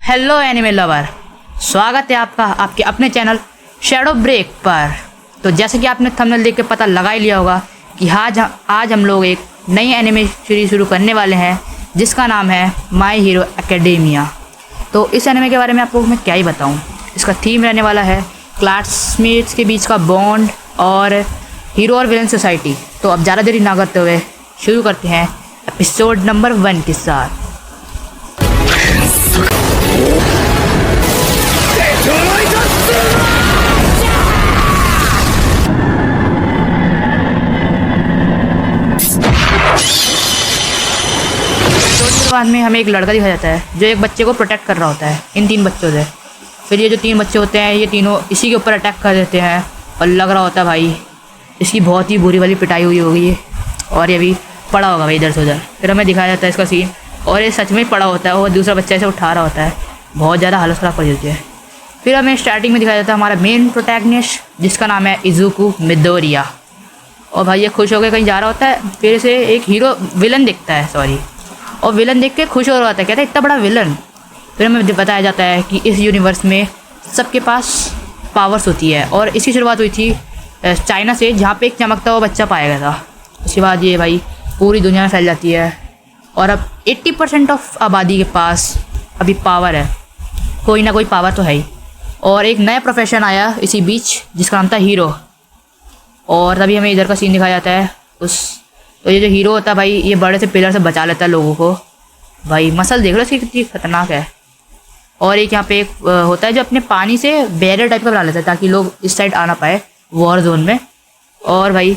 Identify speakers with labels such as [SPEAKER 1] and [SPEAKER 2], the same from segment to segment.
[SPEAKER 1] Hello anime lover, स्वागत है आपका आपके अपने चैनल शैडो ब्रेक पर। तो जैसे कि आपने थंबनेल देख के पता लगा ही लिया होगा कि आज हम लोग एक नई एनिमे सीरीज शुरू करने वाले हैं जिसका नाम है माय हीरो एकेडेमिया। तो इस एनिमे के बारे में आपको मैं क्या ही बताऊं। इसका थीम रहने वाला है क्लासमेट्स के बीच का बॉन्ड और हीरो और विलन सोसाइटी। तो अब ज़्यादा देरी ना करते हुए शुरू करते हैं एपिसोड नंबर 1 के साथ। बाद में हमें एक लड़का दिखाया जाता है जो एक बच्चे को प्रोटेक्ट कर रहा होता है इन 3 बच्चों से। फिर ये जो 3 बच्चे होते हैं ये तीनों इसी के ऊपर अटैक कर देते हैं और लग रहा होता है भाई इसकी बहुत ही बुरी वाली पिटाई हुई होगी और ये भी पड़ा होगा भाई इधर से उधर। फिर हमें दिखाया जाता है इसका सीन और ये सच में पड़ा होता है और दूसरा बच्चा इसे उठा रहा होता है, बहुत ज़्यादा हालत ख़राब कर देती है। फिर हमें स्टार्टिंग में दिखाया जाता है हमारा मेन प्रोटैगनिस्ट जिसका नाम है इजुकु मिडोरिया। और भाई ये खुश होकर कहीं जा रहा होता है, फिर इसे एक हीरो विलन दिखता है और विलन देख के खुश हो रहा होता है, कहता है इतना बड़ा विलन। फिर हमें बताया जाता है कि इस यूनिवर्स में सबके पास पावर्स होती है और इसकी शुरुआत हुई थी चाइना से, जहाँ पे एक चमकता हुआ बच्चा पाया गया था। उसके बाद ये भाई पूरी दुनिया में फैल जाती है और अब 80% ऑफ आबादी के पास अभी पावर है, कोई ना कोई पावर तो है ही। और एक नया प्रोफेशन आया इसी बीच जिसका नाम था हीरो। और तभी हमें इधर का सीन दिखाया जाता है तो ये जो हीरो होता है भाई ये बड़े से पिलर से बचा लेता है लोगों को। भाई मसल देख लो इसकी कितनी खतरनाक है। और एक यहाँ पे एक होता है जो अपने पानी से बैरियर टाइप का बना लेता है ताकि लोग इस साइड आ ना पाए वॉर जोन में। और भाई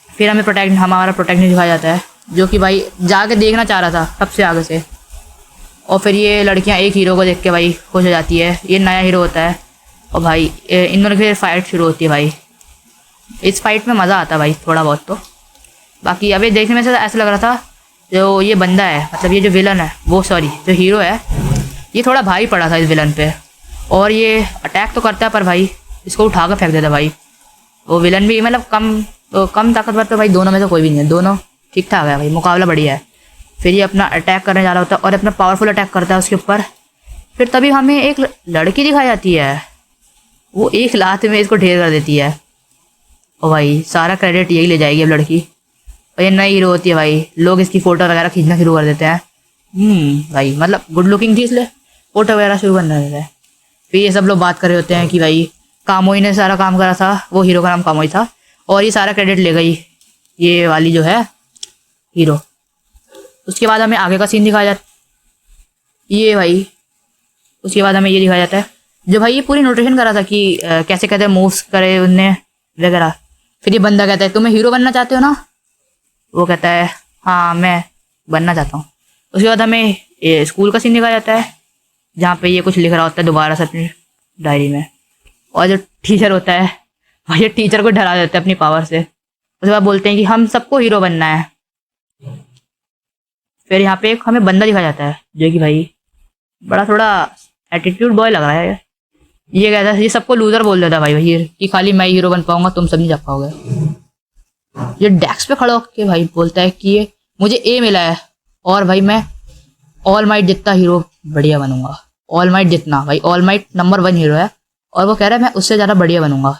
[SPEAKER 1] फिर हमें हमारा प्रोटेक्शन दिखाया जाता है जो कि भाई जाके देखना चाह रहा था सबसे आगे से। और फिर ये लड़कियाँ एक हीरो को देख के भाई खुश हो जाती है, ये नया हीरो होता है। और भाई इन दोनों की फिर फाइट शुरू होती है। भाई इस फाइट में मज़ा आता है भाई थोड़ा बहुत। तो बाकी अभी देखने में से ऐसा लग रहा था जो ये बंदा है, मतलब ये जो विलन है जो हीरो है ये थोड़ा भारी पड़ा था इस विलन पे। और ये अटैक तो करता है पर भाई इसको उठा कर फेंक देता है भाई। वो विलन भी मतलब कम ताकतवर तो भाई दोनों में से कोई भी नहीं है, दोनों ठीक ठाक है भाई, मुकाबला बढ़िया है। फिर ये अपना अटैक करने जा रहा होता है और अपना पावरफुल अटैक करता है उसके ऊपर। फिर तभी हमें एक लड़की दिखाई जाती है, वो एक लात में इसको ढेर कर देती है और भाई सारा क्रेडिट यही ले जाएगी अब लड़की। और ये नई हीरो होती है भाई, लोग इसकी फ़ोटो वगैरह खींचना शुरू कर देते हैं। भाई मतलब गुड लुकिंग थी इसलिए फ़ोटो वगैरह शुरू करने देते हैं। फिर ये सब लोग बात कर रहे होते हैं कि भाई कामोई ने सारा काम करा था, वो हीरो का नाम कामोई था और ये सारा क्रेडिट ले गई ये वाली जो है हीरो। उसके बाद हमें आगे का सीन दिखाया जाता ये भाई। उसके बाद हमें ये दिखाया जाता है जो भाई ये पूरी नोटेशन करा था कि कैसे कहते हैं मूव्स करे उनने वगैरह। फिर ये बंदा कहता है तुम्हें हीरो बनना चाहते हो ना, वो कहता है हाँ मैं बनना चाहता हूँ। उसके बाद हमें ये स्कूल का सीन दिखाया जाता है जहाँ पे ये कुछ लिख रहा होता है दोबारा से अपनी डायरी में। और जो टीचर होता है भाई ये टीचर को डरा देता है अपनी पावर से। उसके बाद बोलते हैं कि हम सबको हीरो बनना है। फिर यहाँ पे एक हमें बंदा दिखाया जाता है जो कि भाई बड़ा थोड़ा एटीट्यूड बॉय लग रहा है। ये कहता है ये सबको लूजर बोल देता है भाई कि खाली मैं हीरो बन पाऊंगा, तुम सब नहीं जा पाओगे। ये डेस्क पे खड़ा होकर भाई बोलता है कि ये मुझे ए मिला है और भाई मैं ऑल माइट जितना हीरो बढ़िया बनूंगा। ऑल माइट जितना भाई, ऑल माइट नंबर 1 हीरो है और वो कह रहा है मैं उससे ज़्यादा बढ़िया बनूंगा।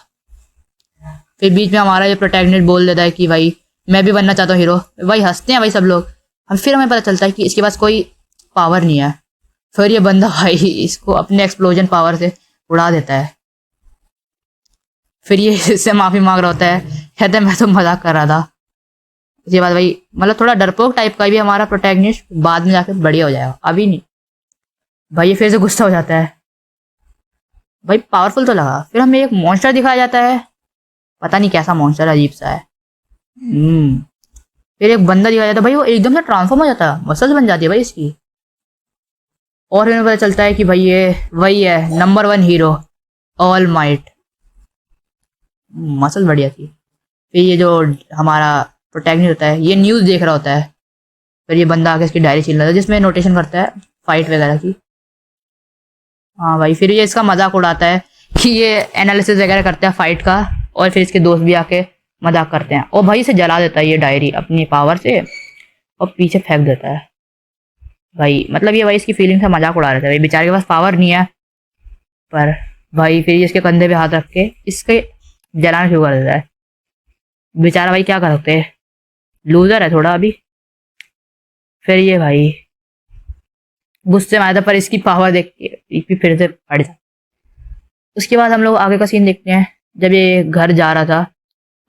[SPEAKER 1] फिर बीच में हमारा ये प्रोटैगनिस्ट बोल देता है कि भाई मैं भी बनना चाहता हूँ हीरो। भाई हंसते हैं भाई सब लोग। फिर हमें पता चलता है कि इसके पास कोई पावर नहीं है। फिर ये बंदा भाई इसको अपने एक्सप्लोजन पावर से उड़ा देता है। फिर ये इससे माफ़ी मांग रहा होता है, कहता है मैं तो मजाक कर रहा था। उसके बाद भाई मतलब थोड़ा डरपोक टाइप का भी हमारा प्रोटैगनिस्ट बाद में जाकर बढ़िया हो जाएगा, अभी नहीं। भाई ये फिर से गुस्सा हो जाता है, भाई पावरफुल तो लगा। फिर हमें एक मॉन्स्टर दिखाया जाता है, पता नहीं कैसा मॉन्स्टर, अजीब सा है। फिर एक बंदा दिखाया जाता है भाई वो एकदम से ट्रांसफॉर्म हो जाता है, मसल्स बन जाती है भाई इसकी। और हमें पता चलता है कि भाई ये वही है number 1 hero all might, muscle बढ़िया थी। फिर ये जो हमारा प्रोटैगनिस्ट होता है ये न्यूज़ देख रहा होता है। फिर ये बंदा आके इसकी डायरी छीन रहा था जिसमें नोटेशन करता है फाइट वगैरह की। हाँ भाई फिर ये इसका मजाक उड़ाता है कि ये एनालिसिस वगैरह करता है फाइट का और फिर इसके दोस्त भी आके मजाक करते हैं और भाई इसे जला देता है ये डायरी अपनी पावर से और पीछे फेंक देता है। भाई मतलब ये भाई इसकी फीलिंग से मजाक उड़ा रहे थे भाई, बेचारे के पास पावर नहीं है। पर भाई फिर ये इसके कंधे पे हाथ रख के इसके जलाना शुरू कर देता है। बेचारा भाई क्या कर सकते हैं, लूजर है थोड़ा अभी। फिर ये भाई गुस्से में आया था, पर इसकी पावर देख के फिर से फट जाता। उसके बाद हम लोग आगे का सीन देखते हैं। जब ये घर जा रहा था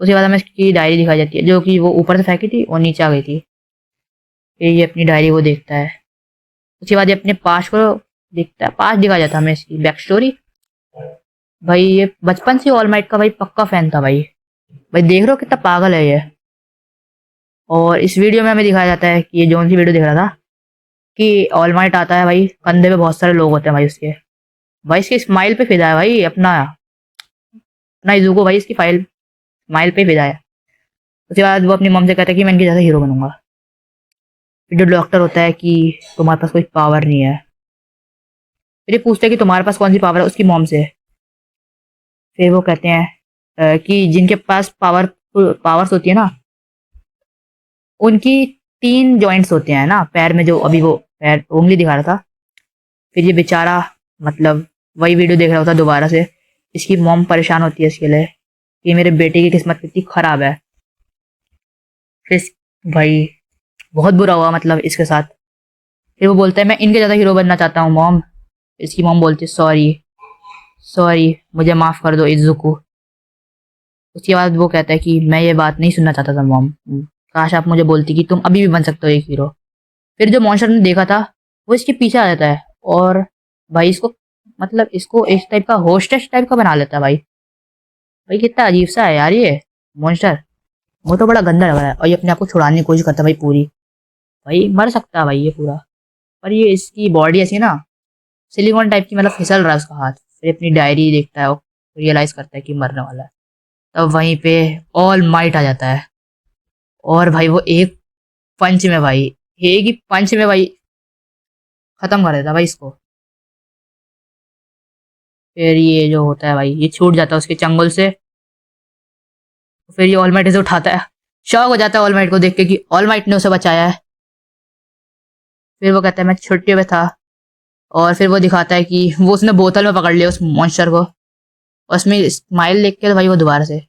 [SPEAKER 1] उसके बाद हमें इसकी डायरी दिखाई जाती है, जो कि वो ऊपर से फेंकी थी और नीचे आ गई थी। फिर ये अपनी डायरी को देखता है। उसके बाद ये अपने पास्ट को देखता है, पास्ट दिखाया जाता है हमें इसकी बैक स्टोरी। भाई ये बचपन से ऑल माइट का भाई पक्का फैन था भाई। भाई देख रहे हो कितना पागल है ये। और इस वीडियो में हमें दिखाया जाता है कि ये जौन सी वीडियो दिख रहा था कि ऑल माइट आता है भाई, कंधे पे बहुत सारे लोग होते हैं भाई उसके। भाई इसकी स्माइल पे फिदा है भाई, अपना अपना इजुको भाई इसकी फाइल स्माइल पे फिदा है। उसके बाद वो अपनी मम से कहता है कि मैं इनके जैसा हीरो बनूंगा। फिर जो डॉक्टर होता है कि तुम्हारे पास कोई पावर नहीं है। फिर ये पूछते हैं कि तुम्हारे पास कौन सी पावर है उसकी मॉम से। फिर वो कहते हैं कि जिनके पास पावर्स होती है ना, उनकी 3 जॉइंट्स होते हैं ना पैर में, जो अभी वो पैर उंगली दिखा रहा था। फिर ये बेचारा मतलब वही वीडियो देख रहा होता दोबारा से। इसकी मॉम परेशान होती है इसके लिए कि मेरे बेटे की किस्मत कितनी खराब है। फिर भाई बहुत बुरा हुआ मतलब इसके साथ। फिर वो बोलता है मैं इनके ज़्यादा हीरो बनना चाहता हूँ मॉम। इसकी मॉम बोलती है सॉरी सॉरी, मुझे माफ़ कर दो इज़ुको। उसके बाद वो कहता है कि मैं ये बात नहीं सुनना चाहता था मॉम, काश आप मुझे बोलती कि तुम अभी भी बन सकते हो एक हीरो। फिर जो मॉन्स्टर ने देखा था वो इसके पीछे आ जाता है और भाई इसको मतलब इसको इस टाइप का होस्टेस टाइप का बना लेता है भाई। भाई कितना अजीब सा है यार ये मॉन्स्टर। वो तो बड़ा गंदा लग रहा है और ये अपने आप को छुड़ाने की कोशिश करता है भाई पूरी। भाई मर सकता है भाई ये पूरा। पर ये इसकी बॉडी ऐसी है ना सिलिकॉन टाइप की, मतलब फिसल रहा है उसका हाथ। फिर अपनी डायरी देखता है, रियलाइज करता है कि मरने वाला है। तब वहीं पे ऑल माइट आ जाता है और भाई वो एक पंच में भाई, एक ही पंच में भाई खत्म कर देता है भाई इसको। फिर ये जो होता है भाई ये छूट जाता है उसके चंगुल से। फिर ये ऑल माइट इसे उठाता है, शॉक हो जाता है ऑल माइट को देख के कि ऑल माइट ने उसे बचाया है। फिर वो कहता है मैं छुट्टी पे था। और फिर वो दिखाता है कि वो उसने बोतल में पकड़ लिया उस मॉन्स्टर को, और उसमें स्माइल देख के तो भाई वो दोबारा से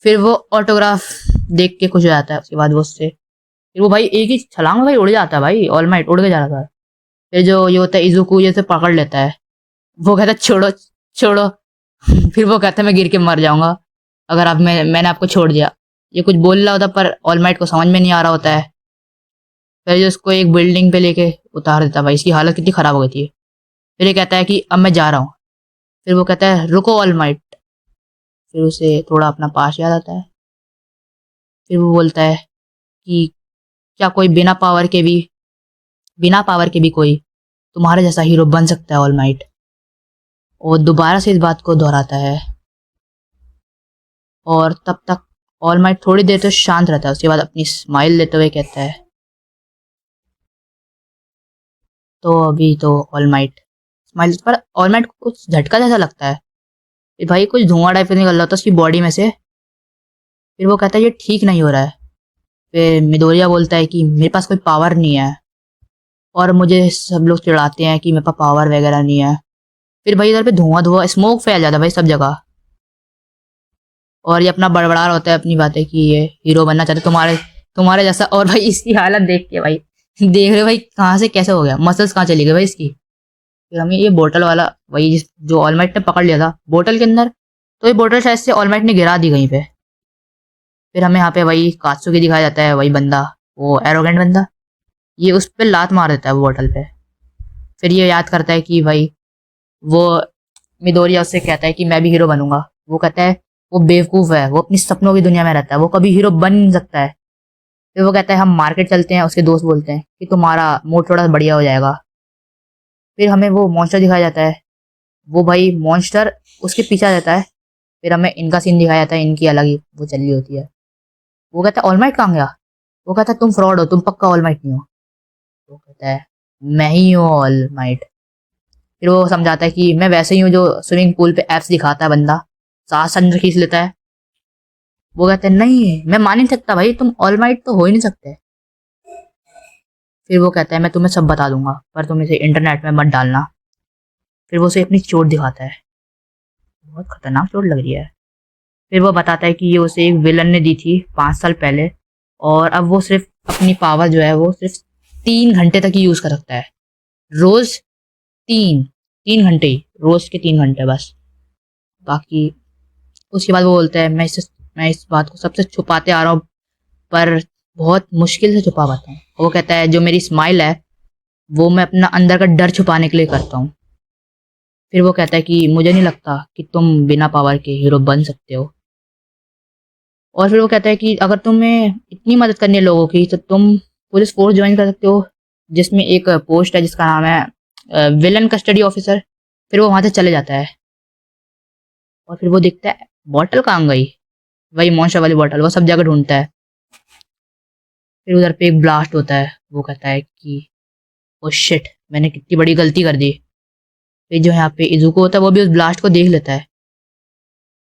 [SPEAKER 1] फिर वो ऑटोग्राफ देख के खुश हो जाता है। उसके बाद वो उससे फिर वो भाई एक ही छलांग में भाई उड़ जाता है भाई, ऑल माइट उड़ के जा रहा था। फिर जो ये होता है इजुको ये से पकड़ लेता है। वो कहता है छोड़ो छोड़ो। फिर वो कहता है मैं गिर के मर जाऊंगा अगर मैंने आपको छोड़ दिया। ये कुछ बोल रहा होता पर ऑल माइट को समझ में नहीं आ रहा होता है। फिर ये उसको एक बिल्डिंग पे लेके उतार देता है भाई, इसकी हालत कितनी खराब हो गई थी। फिर ये कहता है कि अब मैं जा रहा हूँ। फिर वो कहता है रुको ऑल माइट। फिर उसे थोड़ा अपना पास याद आता है। फिर वो बोलता है कि क्या कोई बिना पावर के भी कोई तुम्हारे जैसा हीरो बन सकता है ऑल माइट। और दोबारा से इस बात को दोहराता है। और तब तक ऑल माइट थोड़ी देर तो शांत रहता है। उसके बाद अपनी स्माइल लेते हुए कहता है तो अभी तो ऑल माइट स्माइल पर ऑल माइट को कुछ झटका जैसा लगता है कि भाई कुछ धुआं टाइप निकल रहा था उसकी बॉडी में से। फिर वो कहता है ये ठीक नहीं हो रहा है। फिर मिडोरिया बोलता है कि मेरे पास कोई पावर नहीं है और मुझे सब लोग चिढ़ाते हैं कि मेरे पास पावर वगैरह नहीं है। फिर भाई इधर पे धुआं धुआं स्मोक फैल जाता है भाई सब जगह। और ये अपना बड़बड़ा रहा होता है अपनी बातें कि ये हीरो बनना चाहते तुम्हारे तुम्हारे जैसा। और भाई इसकी हालत देख के भाई देख रहे हो भाई कहाँ से कैसे हो गया, मसल्स कहाँ चली गई भाई इसकी। फिर हमें ये बोतल वाला वही जो ऑलमाइट ने पकड़ लिया था बोतल के अंदर, तो ये बोतल शायद से ऑलमाइट ने गिरा दी कहीं पे। फिर हमें यहाँ पे वही कात्सुकी दिखाया जाता है, वही बंदा वो एरोगेंट बंदा, ये उस पर लात मार देता है वो बोतल पे। फिर ये याद करता है कि भाई वो मिडोरिया उससे कहता है कि मैं भी हीरो बनूंगा। वो कहता है वो बेवकूफ़ है, वो अपनी सपनों की दुनिया में रहता है, वो कभी हीरो बन नहीं सकता है। फिर वो कहता है हम मार्केट चलते हैं। उसके दोस्त बोलते हैं कि तुम्हारा मूड थोड़ा बढ़िया हो जाएगा। फिर हमें वो मॉन्स्टर दिखाया जाता है, वो भाई मॉन्स्टर उसके पीछे आ जाता है। फिर हमें इनका सीन दिखाया जाता है, इनकी अलग ही वो चल रही होती है। वो कहता है ऑलमाइट कहाँ गया। वो कहता है तुम फ्रॉड हो, तुम पक्का ऑलमाइट नहीं हो। वो कहता है मैं ही हूँ ऑलमाइट। फिर वो समझाता है कि मैं वैसे ही हूँ जो स्विमिंग पूल पे एप्स दिखाता है बंदा, सांस अंदर खींच लेता है। वो कहते हैं नहीं मैं मान नहीं सकता भाई, तुम ऑलमाइट तो हो ही नहीं सकते। फिर वो कहता है मैं तुम्हें सब बता दूंगा, पर तुम इसे इंटरनेट में मत डालना। फिर वो उसे अपनी चोट दिखाता है, बहुत खतरनाक चोट लग रही है। फिर वो बताता है कि ये उसे एक विलन ने दी थी 5 साल पहले, और अब वो सिर्फ अपनी पावर जो है वो सिर्फ 3 घंटे तक ही यूज कर सकता है। रोज तीन 3 घंटे ही, रोज के 3 घंटे बस। बाकी उसके बाद वो बोलता है मैं इस बात को सबसे छुपाते आ रहा हूँ, पर बहुत मुश्किल से छुपा पाता हूँ। वो कहता है जो मेरी स्माइल है वो मैं अपना अंदर का डर छुपाने के लिए करता हूँ। फिर वो कहता है कि मुझे नहीं लगता कि तुम बिना पावर के हीरो बन सकते हो। और फिर वो कहता है कि अगर तुम्हें इतनी मदद करनी है लोगों की तो तुम पुलिस फोर्स ज्वाइन कर सकते हो, जिसमें एक पोस्ट है जिसका नाम है विलन कस्टडी ऑफिसर। फिर वो वहां से चले जाता है और फिर वो देखता है बॉटल कहाँ गई, वही मॉन्स्टर वाली बॉटल, वो सब जगह ढूंढता है। फिर उधर पे एक ब्लास्ट होता है। वो कहता है कि ओ शिट, मैंने कितनी बड़ी गलती कर दी। फिर जो यहाँ पे इजुको होता है वो भी उस ब्लास्ट को देख लेता है।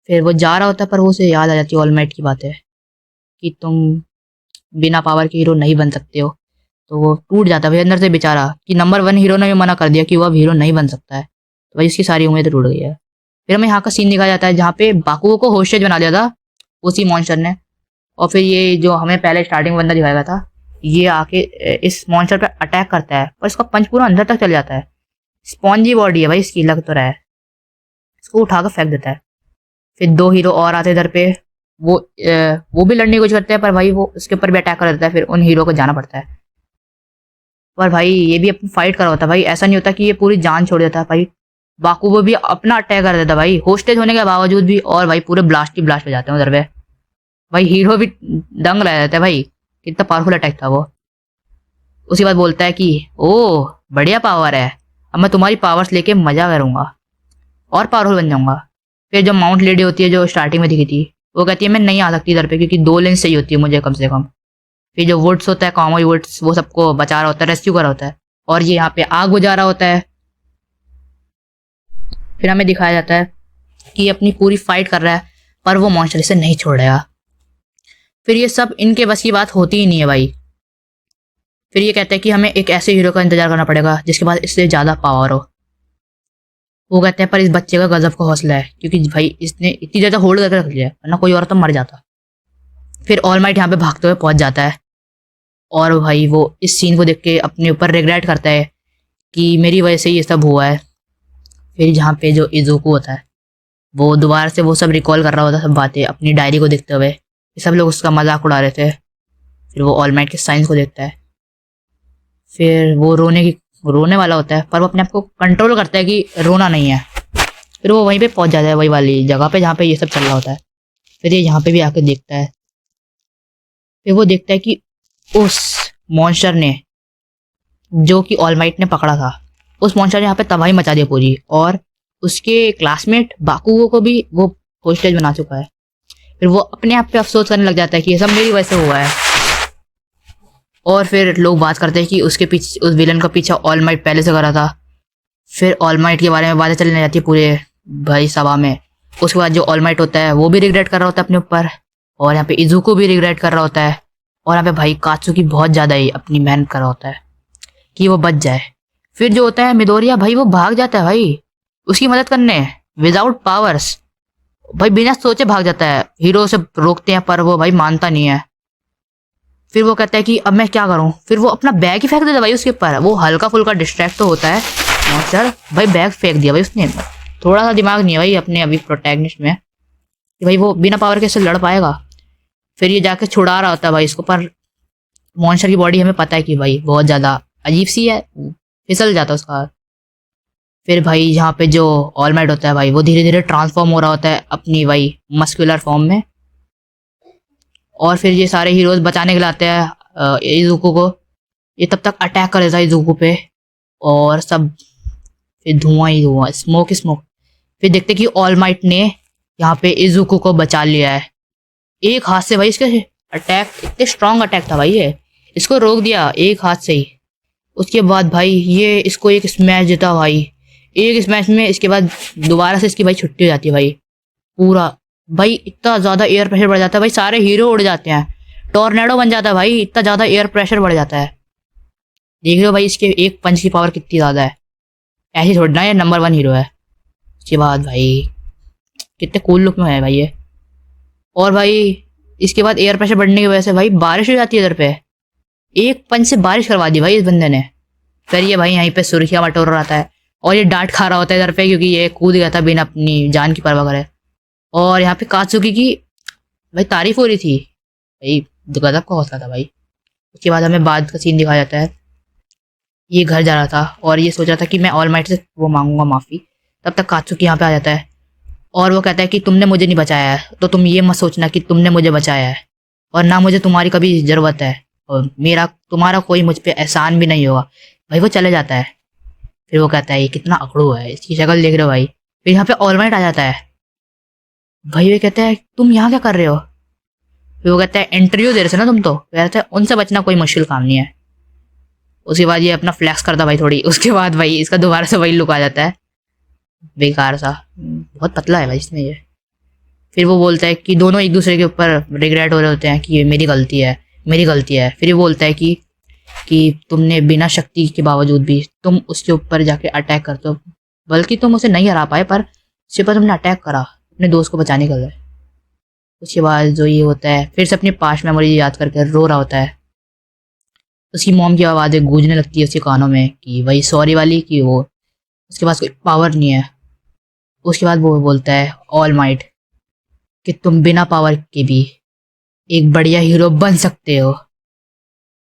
[SPEAKER 1] फिर वो जा रहा होता है पर वो उसे याद आ जाती है ऑलमाइट की बातें कि तुम बिना पावर के हीरो नहीं बन सकते हो। तो वो टूट जाता है भाई अंदर से बेचारा, कि नंबर 1 हीरो ने भी मना कर दिया कि वो अब हीरो नहीं बन सकता है, तो भाई उसकी सारी उम्मीद टूट गई है। फिर हमें यहाँ का सीन दिखाया जाता है जहाँ पे बाकुओ को होस्टेज बना दिया था उसी मॉन्स्टर ने। और फिर ये जो हमें पहले स्टार्टिंग में बंदा दिखाया गया था, ये आके इस मॉन्स्टर पे अटैक करता है और इसका पंच पूरा अंदर तक चल जाता है। स्पॉन्जी बॉडी है भाई इसकी, लग तो रहा है। इसको उठाकर फेंक देता है। फिर 2 हीरो और आते इधर पे, वो भी लड़ने की कोशिश करते हैं पर भाई वो उसके ऊपर भी अटैक कर देता है। फिर उन हीरो को जाना पड़ता है। पर भाई ये भी अपनी फाइट कर रहा होता है भाई, ऐसा नहीं होता कि ये पूरी जान छोड़ देता है भाई। बाकुबो भी अपना अटैक कर देता है भाई होस्टेज होने के बावजूद भी, और भाई पूरे ब्लास्ट ही ब्लास्ट हो जाते हैं उधर पे। भाई हीरो भी दंग रह जाता है भाई, कितना पावरफुल अटैक था वो। उसी बात बोलता है कि ओ बढ़िया पावर है, अब मैं तुम्हारी पावर्स लेके मजा करूंगा और पावरफुल बन जाऊंगा। फिर जो माउंट लेडी होती है जो स्टार्टिंग में दिखी थी, वो कहती है मैं नहीं आ सकती इधर पे क्योंकि 2 लेंस चाहिए होती है मुझे कम से कम। फिर जो वुड्स होता है, कॉमन वुड्स, वो सबको बचा रहा होता है, रेस्क्यू कर रहा होता है, और ये यहाँ पे आग बुझा रहा होता है। फिर हमें दिखाया जाता है कि ये अपनी पूरी फाइट कर रहा है पर वो मॉन्स्टर इसे नहीं छोड़ेगा। फिर ये सब इनके बस की बात होती ही नहीं है भाई। फिर ये कहते हैं कि हमें एक ऐसे हीरो का इंतजार करना पड़ेगा जिसके पास इससे ज़्यादा पावर हो। वो कहते हैं पर इस बच्चे का गजब का हौसला है क्योंकि भाई इसने इतनी ज़्यादा होल्ड करके रख लिया है, वरना कोई और तो मर जाता। फिर ऑलमाइट यहाँ पे भागते हुए पहुंच जाता है और भाई वो इस सीन को देख के अपने ऊपर रिग्रेट करता है कि मेरी वजह से ये सब हुआ है। फिर जहाँ पे जो इजुको होता है वो दोबारा से वो सब रिकॉल कर रहा होता है, सब बातें अपनी डायरी को देखते हुए। सब लोग उसका मजाक उड़ा रहे थे। फिर वो ऑलमाइट के साइंस को देखता है। फिर वो रोने वाला होता है पर वो अपने आप को कंट्रोल करता है कि रोना नहीं है। फिर वो वहीं पे पहुंच जाता है वही वाली जगह पे जहाँ पे ये सब चल रहा होता है। फिर ये यहाँ पे भी आके देखता है। फिर वो देखता है कि उस मॉन्स्टर ने, जो कि ऑलमाइट ने पकड़ा था, उस मॉन्स्टर ने यहाँ पे तबाही मचा दी पूरी, और उसके क्लासमेट बाकुगो को भी वो होस्टेज बना चुका है। फिर वो अपने आप पे अफसोस करने लग जाता है कि ये सब मेरी वजह से हुआ है। और फिर लोग बात करते हैं कि उसके पीछे, उस विलन का पीछा ऑलमाइट पहले से करा था। फिर ऑलमाइट के बारे में बातें चलने जाती है पूरे भाई सभा में। उसके बाद जो ऑलमाइट होता है वो भी रिग्रेट कर रहा होता है अपने ऊपर, और यहाँ पे इजुको भी रिग्रेट कर रहा होता है, और यहाँ पे भाई कात्सुकी बहुत ज़्यादा ही अपनी मेहनत कर रहा होता है कि वो बच जाए। फिर जो होता है मिडोरिया, भाई वो भाग जाता है भाई उसकी मदद करने विदाउट पावर्स। भाई बिना सोचे भाग जाता है। हीरो से रोकते हैं पर वो भाई मानता नहीं है। फिर वो कहता है कि अब मैं क्या करूं। फिर वो अपना बैग ही फेंक देता है भाई उसके ऊपर। वो हल्का फुल्का डिस्ट्रैक्ट तो होता है मॉन्स्टर, भाई बैग फेंक दिया भाई उसने। थोड़ा सा दिमाग नहीं है भाई अपने अभी प्रोटैगनिस्ट में कि भाई वो बिना पावर के इससे लड़ पाएगा। फिर ये जाके छुड़ा रहा होता है भाई इसको, पर मॉन्स्टर की बॉडी हमें पता है कि भाई बहुत ज़्यादा अजीब सी है, फिसल जाता है उसका। फिर भाई यहाँ पे जो ऑलमाइट होता है भाई वो धीरे धीरे ट्रांसफॉर्म हो रहा होता है अपनी वही मस्कुलर फॉर्म में। और फिर ये सारे हीरोज बचाने के लिए आते हैं इजुको को। ये तब तक अटैक कर देता है इजुको पे, और सब फिर धुआं ही धुआं, स्मोक स्मोक। फिर देखते कि ऑलमाइट ने यहाँ पे इजुको को बचा लिया है एक हाथ से। भाई इसके अटैक इतने स्ट्रॉन्ग अटैक था भाई, ये इसको रोक दिया एक हाथ से ही। उसके बाद भाई ये इसको एक स्मैश देता भाई, एक स्मैश में। इसके बाद दोबारा से इसकी भाई छुट्टी हो जाती है भाई पूरा। भाई इतना ज़्यादा एयर प्रेशर बढ़ जाता है भाई, सारे हीरो उड़ जाते हैं, टॉर्नेडो बन जाता है भाई, इतना ज़्यादा एयर प्रेशर बढ़ जाता है। देख रहे हो भाई इसके एक पंच की पावर कितनी ज़्यादा है। ऐसी थोड़ी ना ये नंबर 1 हीरो है। उसके बाद भाई कितने कूल लुक में है भाई ये। और भाई इसके बाद एयर प्रेशर बढ़ने की वजह से भाई बारिश हो जाती है इधर पे। एक पंच से बारिश करवा दी भाई इस बंदे ने। फिर ये भाई यहीं पे सुर्खियाँ बटोर रहा था और ये डांट खा रहा होता है इधर पे, क्योंकि ये कूद गया था बिना अपनी जान की परवाह करे। और यहाँ पे कात्सुकी की भाई तारीफ हो रही थी भाई, गजब का हौसला था भाई। उसके बाद हमें बाद का सीन दिखाया जाता है। ये घर जा रहा था और ये सोच रहा था कि मैं ऑल माइट से वो मांगूंगा माफ़ी। तब तक कात्सुकी यहाँ पे आ जाता है और वो कहता है कि तुमने मुझे नहीं बचाया है, तो तुम ये मत सोचना कि तुमने मुझे बचाया है, और ना मुझे तुम्हारी कभी ज़रूरत है, और मेरा तुम्हारा कोई मुझ पे एहसान भी नहीं होगा। भाई वो चले जाता है। फिर वो कहता है ये कितना अकड़ू है, इसकी शक्ल देख रहे हो भाई। फिर यहाँ पे ऑल माइट आ जाता है। भाई वो कहता है तुम यहाँ क्या कर रहे हो। फिर वो कहता है इंटरव्यू दे रहे थे ना तुम, तो कहता है उनसे बचना कोई मुश्किल काम नहीं है। उसके बाद ये अपना फ्लैक्स करता भाई थोड़ी। उसके बाद भाई इसका दोबारा से वही लुक आ जाता है, बेकार सा। बहुत पतला है भाई इसमें ये। फिर वो बोलता है कि दोनों एक दूसरे के ऊपर रिग्रेट हो रहे होते हैं कि ये मेरी गलती है, मेरी गलती है। फिर ये बोलता है कि तुमने बिना शक्ति के बावजूद भी तुम उसके ऊपर जाके अटैक करते हो, बल्कि तुम उसे नहीं हरा पाए पर उसके ऊपर तुमने अटैक करा अपने दोस्त को बचाने के लिए। उसके बाद जो ये होता है फिर से अपनी पास्ट मेमोरी याद करके रो रहा होता है। उसकी मॉम की आवाज़ें गूंजने लगती है उसके कानों में कि वही सॉरी वाली, कि वो उसके पास कोई पावर नहीं है। उसके बाद वो बोलता है ऑल माइट कि तुम बिना पावर के भी एक बढ़िया हीरो बन सकते हो।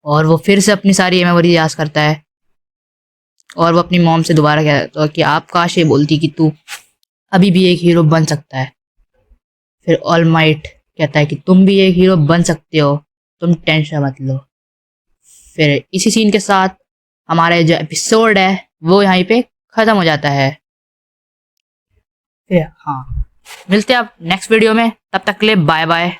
[SPEAKER 1] और वो फिर से अपनी सारी मेमोरी याद करता है और वो अपनी मॉम से दोबारा कहता है कि आप काश ये बोलती कि तू अभी भी एक हीरो बन सकता है। फिर ऑल माइट कहता है कि तुम भी एक हीरो बन सकते हो, तुम टेंशन मत लो। फिर इसी सीन के साथ हमारा जो एपिसोड है वो यहीं पे ख़त्म हो जाता है। फिर हाँ, मिलते हैं आप नेक्स्ट वीडियो में, तब तक के लिए बाय बाय।